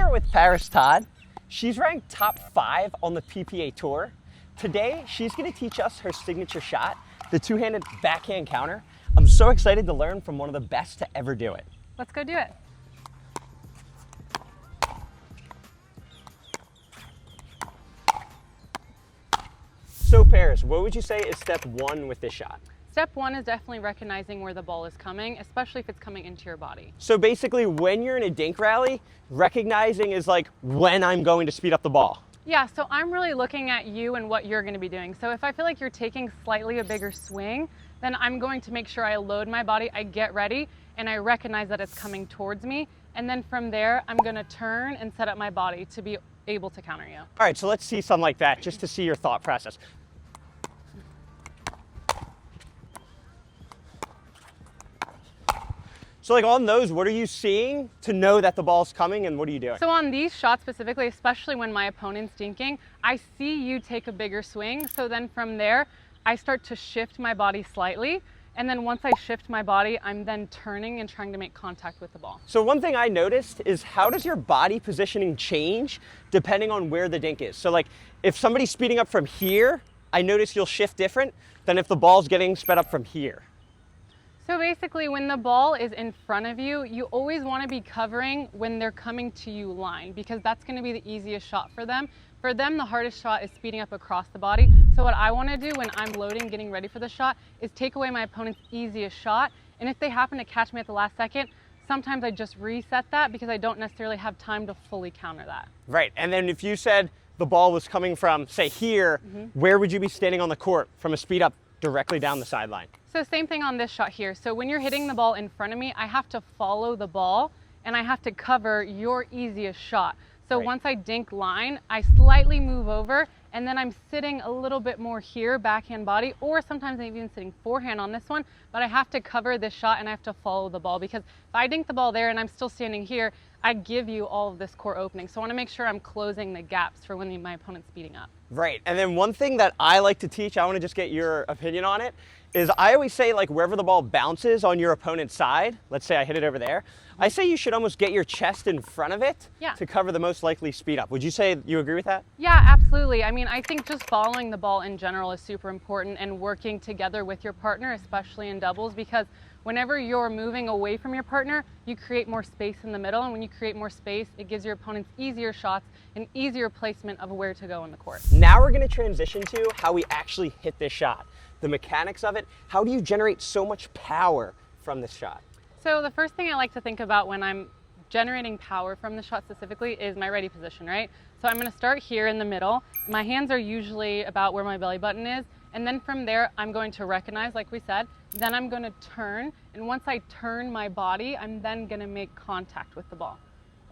here with Parris Todd. She's ranked top 5 on the PPA Tour. Today, she's going to teach us her signature shot, the two-handed backhand counter. I'm so excited to learn from one of the best to ever do it. Let's go do it. So Parris, what would you say is step 1 with this shot? Step 1 is definitely recognizing where the ball is coming, especially if it's coming into your body. So basically, when you're in a dink rally, recognizing is like when I'm going to speed up the ball. Yeah, so I'm really looking at you and what you're going to be doing. So if I feel like you're taking slightly a bigger swing, then I'm going to make sure I load my body, I get ready, and I recognize that it's coming towards me. And then from there, I'm going to turn and set up my body to be able to counter you. All right, so let's see something like that, just to see your thought process. So like on those, what are you seeing to know that the ball's coming, and what are you doing? So on these shots specifically, especially when my opponent's dinking, I see you take a bigger swing. So then from there, I start to shift my body slightly. And then once I shift my body, I'm then turning and trying to make contact with the ball. So one thing I noticed is how does your body positioning change depending on where the dink is? So like if somebody's speeding up from here, I notice you'll shift different than if the ball's getting sped up from here. So basically when the ball is in front of you, you always want to be covering when they're coming to you line, because that's going to be the easiest shot for them. For them, the hardest shot is speeding up across the body. So what I want to do when I'm loading, getting ready for the shot, is take away my opponent's easiest shot. And if they happen to catch me at the last second, sometimes I just reset that because I don't necessarily have time to fully counter that. Right, and then if you said the ball was coming from, say, here, where would you be standing on the court from a speed up directly down the sideline? So same thing on this shot here. So when you're hitting the ball in front of me, I have to follow the ball and I have to cover your easiest shot. So once I dink line, I slightly move over and then I'm sitting a little bit more here, backhand body, or sometimes I'm even sitting forehand on this one, but I have to cover this shot and I have to follow the ball, because if I dink the ball there and I'm still standing here, I give you all of this core opening. So I want to make sure I'm closing the gaps for when my opponent's speeding up. Right, and then one thing that I like to teach, I want to just get your opinion on it, is I always say like wherever the ball bounces on your opponent's side, let's say I hit it over there, I say you should almost get your chest in front of it to cover the most likely speed up. Would you say you agree with that? Yeah, absolutely. I mean, I think just following the ball in general is super important, and working together with your partner, especially in doubles, because whenever you're moving away from your partner, you create more space in the middle, and when you create more space, it gives your opponents easier shots and easier placement of where to go in the court. Now we're going to transition to how we actually hit this shot, the mechanics of it. How do you generate so much power from this shot? So the first thing I like to think about when I'm generating power from the shot specifically is my ready position, right? So I'm going to start here in the middle. My hands are usually about where my belly button is. And then from there, I'm going to recognize, like we said, then I'm going to turn. And once I turn my body, I'm then going to make contact with the ball.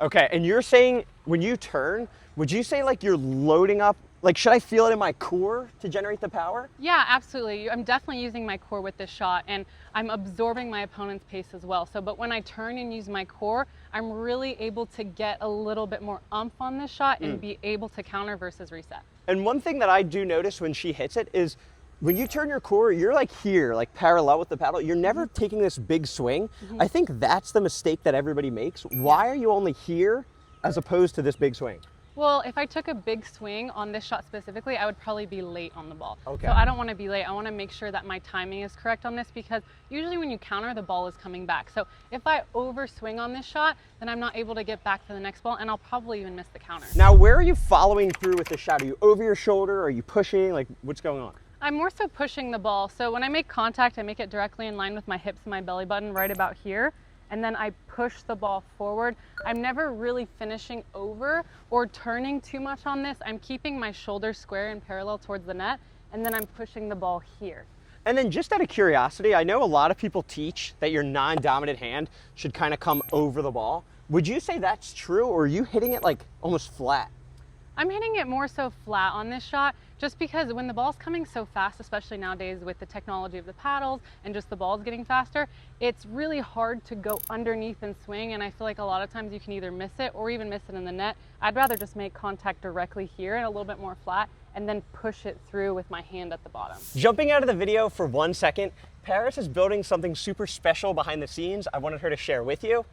Okay, and you're saying when you turn, would you say like you're loading up, like should I feel it in my core to generate the power? Yeah, absolutely. I'm definitely using my core with this shot, and I'm absorbing my opponent's pace as well. So, but when I turn and use my core, I'm really able to get a little bit more oomph on this shot and be able to counter versus reset. And one thing that I do notice when she hits it is when you turn your core, you're like here, like parallel with the paddle. You're never taking this big swing. I think that's the mistake that everybody makes. Why are you only here as opposed to this big swing? Well, if I took a big swing on this shot specifically, I would probably be late on the ball. Okay. So I don't want to be late. I want to make sure that my timing is correct on this, because usually when you counter, the ball is coming back. So if I overswing on this shot, then I'm not able to get back to the next ball, and I'll probably even miss the counter. Now, where are you following through with the shot? Are you over your shoulder? Are you pushing? Like, what's going on? I'm more so pushing the ball. So when I make contact, I make it directly in line with my hips and my belly button right about here. And then I push the ball forward. I'm never really finishing over or turning too much on this. I'm keeping my shoulders square and parallel towards the net, and then I'm pushing the ball here. And then just out of curiosity, I know a lot of people teach that your non-dominant hand should kind of come over the ball. Would you say that's true, or are you hitting it like almost flat? I'm hitting it more so flat on this shot, just because when the ball's coming so fast, especially nowadays with the technology of the paddles and just the balls getting faster, it's really hard to go underneath and swing, and I feel like a lot of times you can either miss it or even miss it in the net. I'd rather just make contact directly here and a little bit more flat, and then push it through with my hand at the bottom. Jumping out of the video for 1 second, Parris is building something super special behind the scenes I wanted her to share with you.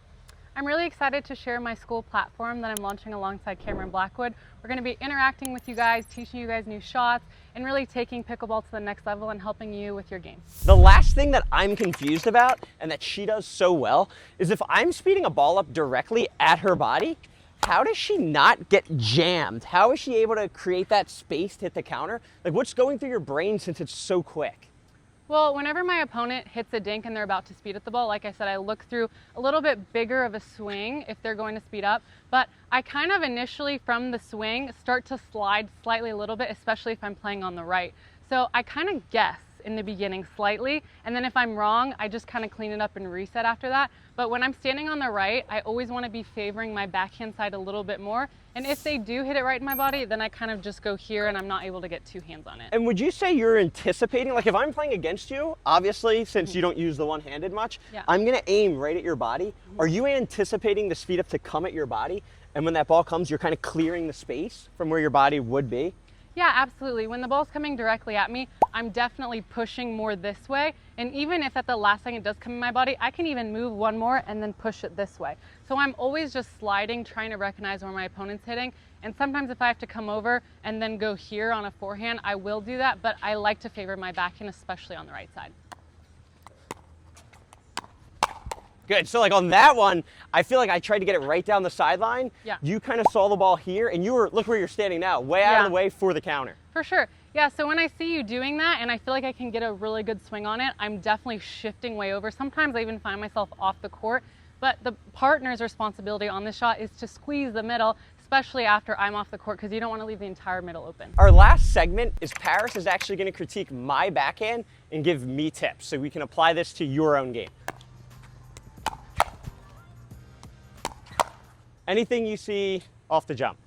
I'm really excited to share my school platform that I'm launching alongside Cameron Blackwood. We're going to be interacting with you guys, teaching you guys new shots, and really taking pickleball to the next level and helping you with your game. The last thing that I'm confused about, and that she does so well, is if I'm speeding a ball up directly at her body, how does she not get jammed? How is she able to create that space to hit the counter? Like, what's going through your brain since it's so quick? Well, whenever my opponent hits a dink and they're about to speed at the ball, like I said, I look through a little bit bigger of a swing if they're going to speed up, but I kind of initially from the swing start to slide slightly a little bit, especially if I'm playing on the right. So I kind of guess in the beginning slightly, and then if I'm wrong, I just kind of clean it up and reset after that. But when I'm standing on the right, I always want to be favoring my backhand side a little bit more. And if they do hit it right in my body, then I kind of just go here and I'm not able to get two hands on it. And would you say you're anticipating, like if I'm playing against you, obviously, since you don't use the one-handed much, Yeah. I'm gonna aim right at your body. Are you anticipating the speed up to come at your body? And when that ball comes, you're kind of clearing the space from where your body would be? Yeah, absolutely. When the ball's coming directly at me, I'm definitely pushing more this way. And even if at the last second it does come in my body, I can even move one more and then push it this way. So I'm always just sliding, trying to recognize where my opponent's hitting. And sometimes if I have to come over and then go here on a forehand, I will do that. But I like to favor my backhand, especially on the right side. Good, so like on that one, I feel like I tried to get it right down the sideline. Yeah. You kind of saw the ball here, and you were, look where you're standing now, way out of the way for the counter. For sure. Yeah, so when I see you doing that and I feel like I can get a really good swing on it, I'm definitely shifting way over. Sometimes I even find myself off the court, but the partner's responsibility on this shot is to squeeze the middle, especially after I'm off the court, because you don't want to leave the entire middle open. Our last segment is Parris is actually going to critique my backhand and give me tips so we can apply this to your own game. Anything you see off the jump?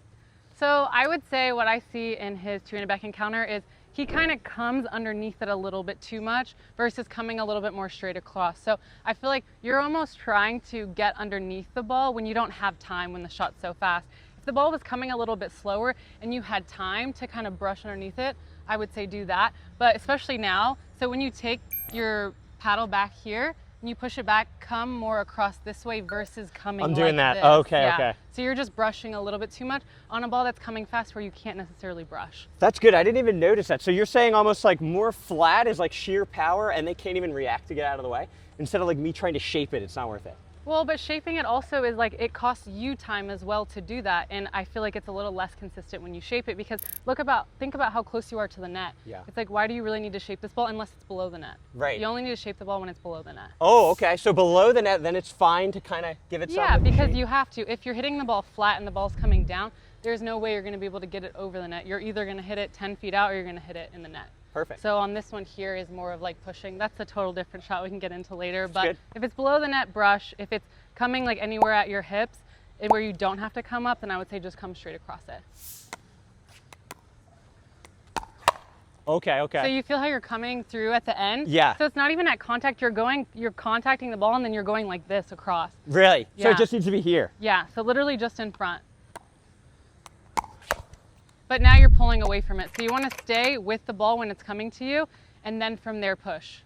So I would say what I see in his two-handed backhand counter is he kind of comes underneath it a little bit too much versus coming a little bit more straight across. So I feel like you're almost trying to get underneath the ball when you don't have time when the shot's so fast. If the ball was coming a little bit slower and you had time to kind of brush underneath it, I would say do that. But especially now, so when you take your paddle back here, and you push it back, come more across this way versus coming I'm doing like that. this. Okay, yeah. okay. So you're just brushing a little bit too much on a ball that's coming fast where you can't necessarily brush. That's good. I didn't even notice that. So you're saying almost like more flat is like sheer power and they can't even react to get out of the way? Instead of like me trying to shape it, it's not worth it. Well, but shaping it also is like, it costs you time as well to do that. And I feel like it's a little less consistent when you shape it because think about how close you are to the net. Yeah. It's like, why do you really need to shape this ball unless it's below the net? Right. You only need to shape the ball when it's below the net. Oh, okay. So below the net, then it's fine to kind of give it some. Yeah, because you have to. If you're hitting the ball flat and the ball's coming down, there's no way you're going to be able to get it over the net. You're either going to hit it 10 feet out or you're going to hit it in the net. Perfect. So on this one here is more of like pushing. That's a total different shot we can get into later. But good. if it's below the net, brush. If it's coming like anywhere at your hips and where you don't have to come up, then I would say just come straight across it. Okay, okay. So you feel how you're coming through at the end? Yeah. So it's not even at contact. You're contacting the ball and then you're going like this across. Really? So Yeah. it just needs to be here. Yeah, so literally just in front. But now you're pulling away from it. So you want to stay with the ball when it's coming to you, and then from there push.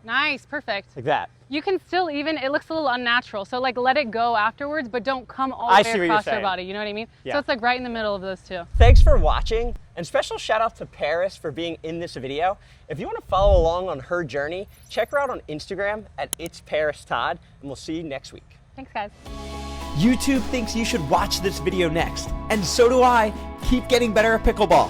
Nice, perfect. Like that. You can still even, it looks a little unnatural, so like let it go afterwards, but don't come all I the see way what you're across your saying. body, you know what I mean? Yeah. So it's like right in the middle of those two. Thanks for watching, and special shout out to Parris for being in this video. If you want to follow along on her journey, check her out on Instagram at It's Parris Todd, and we'll see you next week. Thanks, guys. YouTube thinks you should watch this video next, and so do I. Keep getting better at pickleball.